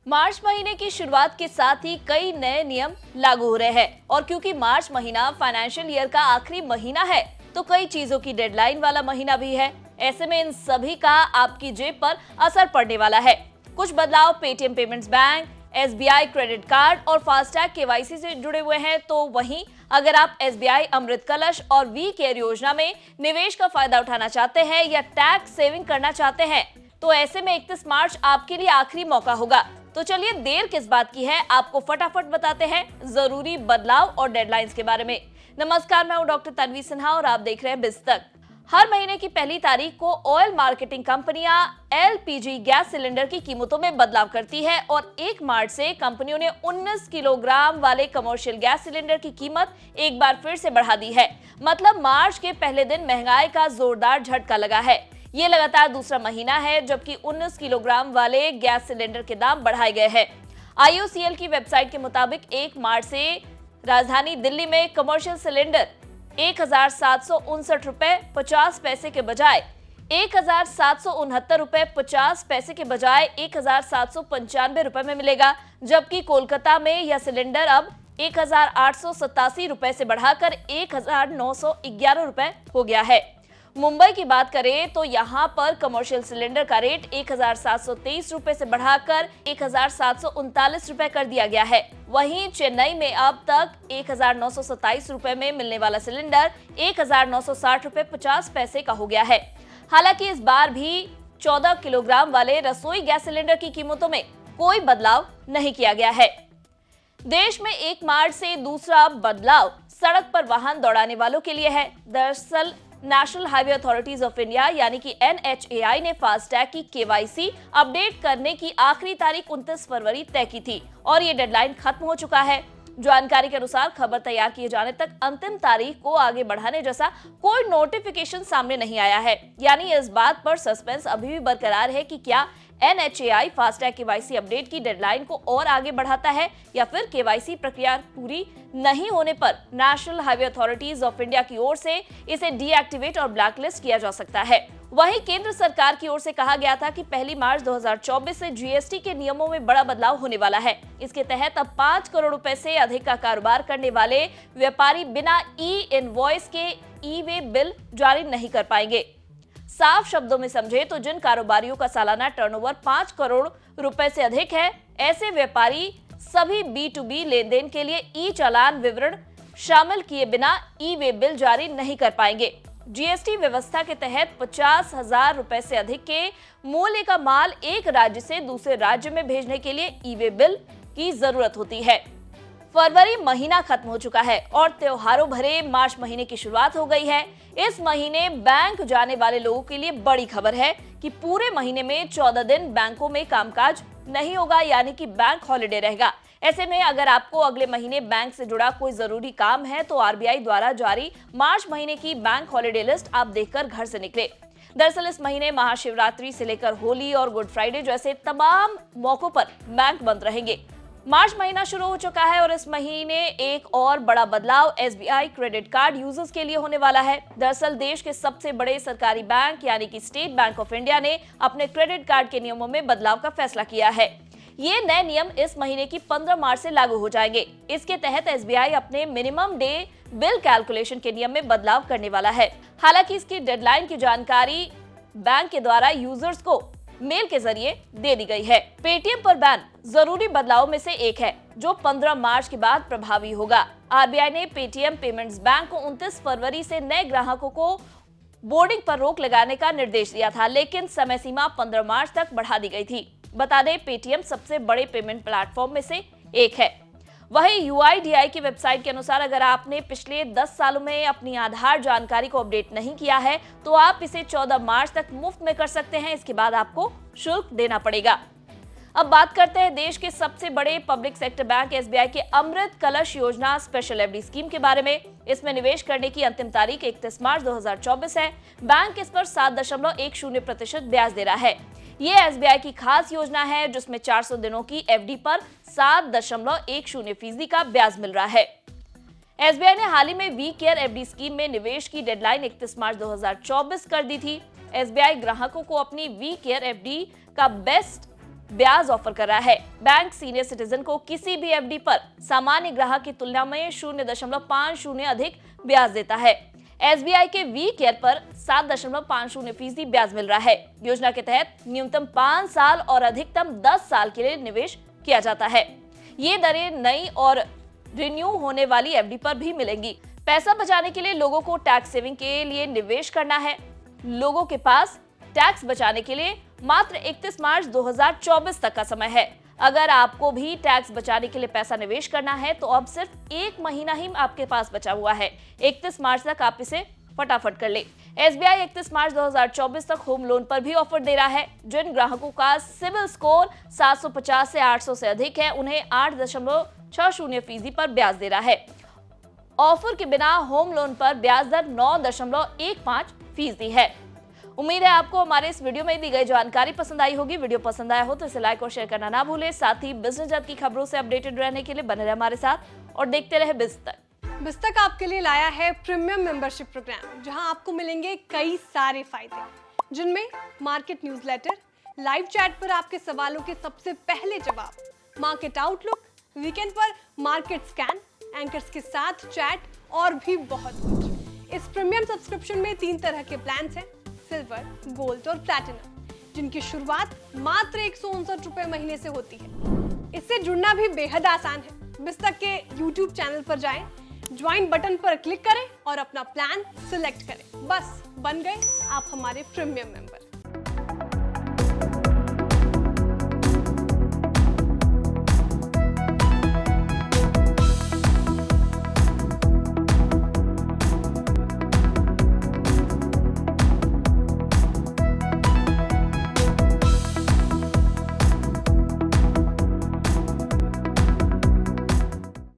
मार्च महीने की शुरुआत के साथ ही कई नए नियम लागू हो रहे हैं और क्योंकि मार्च महीना फाइनेंशियल ईयर का आखिरी महीना है तो कई चीजों की डेडलाइन वाला महीना भी है। ऐसे में इन सभी का आपकी जेब पर असर पड़ने वाला है। कुछ बदलाव Paytm payments bank, SBI credit card और फास्टैग केवाईसी से जुड़े हुए हैं। तो वहीं अगर आप एसबीआई अमृत कलश और वी केयर योजना में निवेश का फायदा उठाना चाहते हैं या टैक्स सेविंग करना चाहते हैं तो ऐसे में 31 मार्च आपके लिए आखिरी मौका होगा। तो चलिए देर किस बात की है, आपको फटाफट बताते हैं जरूरी बदलाव और डेडलाइंस के बारे में। नमस्कार, मैं हूं डॉक्टर तन्वी सिन्हा और आप देख रहे हैं बिज तक। हर महीने की पहली तारीख को ऑयल मार्केटिंग कंपनियां एलपीजी गैस सिलेंडर की कीमतों में बदलाव करती है और 1 मार्च से कंपनियों ने 19 किलोग्राम वाले कमर्शियल गैस सिलेंडर की कीमत एक बार फिर से बढ़ा दी है। मतलब मार्च के पहले दिन महंगाई का जोरदार झटका लगा है। ये लगातार दूसरा महीना है जबकि 19 किलोग्राम वाले गैस सिलेंडर के दाम बढ़ाए गए हैं। आईओसीएल की वेबसाइट के मुताबिक 1 मार्च से राजधानी दिल्ली में कमर्शियल सिलेंडर 1,759 रुपए 50 पैसे के बजाय 1,769 रुपए 50 पैसे के बजाय 1,795 रुपए में मिलेगा, जबकि कोलकाता में यह सिलेंडर अब 1,887 रुपए से बढ़ाकर 1,911 रुपए हो गया है। मुंबई की बात करें तो यहां पर कमर्शियल सिलेंडर का रेट 1,723 रुपए से बढ़ाकर 1,739 रुपए कर दिया गया है। वहीं चेन्नई में अब तक 1,927 रुपए में मिलने वाला सिलेंडर 1,960 रुपए 50 पैसे का हो गया है। हालांकि इस बार भी 14 किलोग्राम वाले रसोई गैस सिलेंडर की कीमतों में कोई बदलाव नहीं किया गया है। देश में 1 मार्च से दूसरा बदलाव सड़क पर वाहन दौड़ाने वालों के लिए है। दरअसल national highway authorities of India यानी कि एनएचएआई ने फास्टैग की केवाईसी अपडेट करने की आखिरी तारीख 29 फरवरी तय की थी और ये डेडलाइन खत्म हो चुका है। जानकारी के अनुसार खबर तैयार किए जाने तक अंतिम तारीख को आगे बढ़ाने जैसा कोई नोटिफिकेशन सामने नहीं आया है। यानी इस बात पर सस्पेंस अभी भी बरकरार है कि क्या एनएचएआई फास्टैग केवाईसी अपडेट की डेडलाइन को और आगे बढ़ाता है या फिर केवाईसी प्रक्रिया पूरी नहीं होने पर national highway authorities of India की ओर से इसे डीएक्टिवेट और ब्लैकलिस्ट किया जा सकता है। वहीं केंद्र सरकार की ओर से कहा गया था कि 1 मार्च 2024 से जीएसटी के नियमों में बड़ा बदलाव होने वाला है। इसके तहत अब 5 करोड़ रुपए से अधिक का कारोबार करने वाले व्यापारी बिना ई इनवॉइस के ई वे बिल जारी नहीं कर पाएंगे। साफ शब्दों में समझे तो जिन कारोबारियों का सालाना टर्नओवर 5 करोड़ रुपए से अधिक है, ऐसे व्यापारी सभी B2B लेन देन के लिए ई चालान विवरण शामिल किए बिना ई वे बिल जारी नहीं कर पाएंगे। जीएसटी व्यवस्था के तहत 50,000 रुपए से अधिक के मूल्य का माल एक राज्य से दूसरे राज्य में भेजने के लिए ई वे बिल की जरूरत होती है। फरवरी महीना खत्म हो चुका है और त्योहारों भरे मार्च महीने की शुरुआत हो गई है। इस महीने बैंक जाने वाले लोगों के लिए बड़ी खबर है कि पूरे महीने में 14 दिन बैंकों में कामकाज नहीं होगा, यानी कि बैंक हॉलिडे रहेगा। ऐसे में अगर आपको अगले महीने बैंक से जुड़ा कोई जरूरी काम है तो आरबीआई द्वारा जारी मार्च महीने की बैंक हॉलिडे लिस्ट आप देखकर घर से निकले। दरअसल इस महीने महाशिवरात्रि से लेकर होली और गुड फ्राइडे जैसे तमाम मौकों पर बैंक बंद रहेंगे। मार्च महीना शुरू हो चुका है और इस महीने एक और बड़ा बदलाव एसबीआई क्रेडिट कार्ड यूजर्स के लिए होने वाला है। दरअसल देश के सबसे बड़े सरकारी बैंक यानी कि स्टेट बैंक ऑफ इंडिया ने अपने क्रेडिट कार्ड के नियमों में बदलाव का फैसला किया है। ये नए नियम इस महीने की 15 मार्च से लागू हो जाएंगे। इसके तहत एसबीआई अपने मिनिमम डे बिल कैलकुलेशन के नियम में बदलाव करने वाला है। हालांकि इसकी डेडलाइन की जानकारी बैंक के द्वारा यूजर्स को मेल के जरिए दे दी गई है। पेटीएम पर बैन जरूरी बदलावों में से एक है जो 15 मार्च के बाद प्रभावी होगा। आरबीआई ने पेटीएम पेमेंट्स बैंक को 29 फरवरी से नए ग्राहकों को बोर्डिंग पर रोक लगाने का निर्देश दिया था, लेकिन समय सीमा 15 मार्च तक बढ़ा दी गई थी। बता दें पेटीएम सबसे बड़े पेमेंट प्लेटफॉर्म में से एक है। वहीं यूआईडीआई की वेबसाइट के अनुसार अगर आपने पिछले 10 सालों में अपनी आधार जानकारी को अपडेट नहीं किया है तो आप इसे 14 मार्च तक मुफ्त में कर सकते हैं। इसके बाद आपको शुल्क देना पड़ेगा। अब बात करते हैं देश के सबसे बड़े पब्लिक सेक्टर बैंक एसबीआई के अमृत कलश योजना स्पेशल एफडी स्कीम के बारे में। इसमें निवेश करने की अंतिम तारीख 31 मार्च 2024 है। बैंक इस पर 7.10% ब्याज दे रहा है। ये एसबीआई की खास योजना है जिसमें 400 दिनों की एफडी पर 7.10% का ब्याज मिल रहा है। एसबीआई ने हाल ही में वी केयर एफडी स्कीम में निवेश की डेडलाइन 31 मार्च 2024 कर दी थी। एसबीआई ग्राहकों को अपनी वी केयर एफडी का बेस्ट ब्याज ऑफर कर रहा है। बैंक सीनियर सिटीजन को किसी भी एफडी पर सामान्य ग्राहक की तुलना में 0.50 अधिक ब्याज देता है। एसबीआई के वी केयर पर 7.50% ब्याज मिल रहा है। योजना के तहत न्यूनतम 5 साल और अधिकतम 10 साल के लिए निवेश किया जाता है। ये दरें नई और रिन्यू होने वाली एफडी पर भी मिलेंगी। पैसा बचाने के लिए लोगों को टैक्स सेविंग के लिए निवेश करना है। लोगों के पास टैक्स बचाने के लिए मात्र 31 मार्च 2024 तक का समय है। अगर आपको भी टैक्स बचाने के लिए पैसा निवेश करना है तो अब सिर्फ 1 महीना ही आपके पास बचा हुआ है। 31 मार्च तक आप इसे फटाफट कर ले। एसबीआई 31 मार्च 2024 तक होम लोन पर भी ऑफर दे रहा है। जिन ग्राहकों का सिविल स्कोर 750 से 800 से अधिक है, उन्हें 8.60% पर ब्याज दे रहा है। ऑफर के बिना होम लोन पर ब्याज दर 9.15% है। उम्मीद है आपको हमारे इस वीडियो में दी गई जानकारी पसंद आई होगी। वीडियो पसंद आया हो तो इसे लाइक और शेयर करना ना भूलें। साथ ही बिजनेस जगत की खबरों से अपडेटेड रहने के लिए बने रहे हमारे साथ और देखते रहे बिज़तक आपके लिए लाया है प्रीमियम मेंबरशिप प्रोग्राम, जहां आपको मिलेंगे कई सारे फायदे, जिनमें मार्केट न्यूज़लेटर, लाइव चैट पर आपके सवालों के सबसे पहले जवाब, मार्केट आउटलुक, वीकेंड पर मार्केट स्कैन, एंकर्स के साथ चैट और भी बहुत कुछ। इस प्रीमियम सब्सक्रिप्शन में 3 तरह के प्लान्स हैं, सिल्वर, गोल्ड और प्लैटिनम, जिनकी शुरुआत मात्र 159 रुपए महीने से होती है। इससे जुड़ना भी बेहद आसान है। बिज़तक के YouTube चैनल पर जाएं, ज्वाइन बटन पर क्लिक करें और अपना प्लान सिलेक्ट करें। बस बन गए आप हमारे प्रीमियम मेंबर।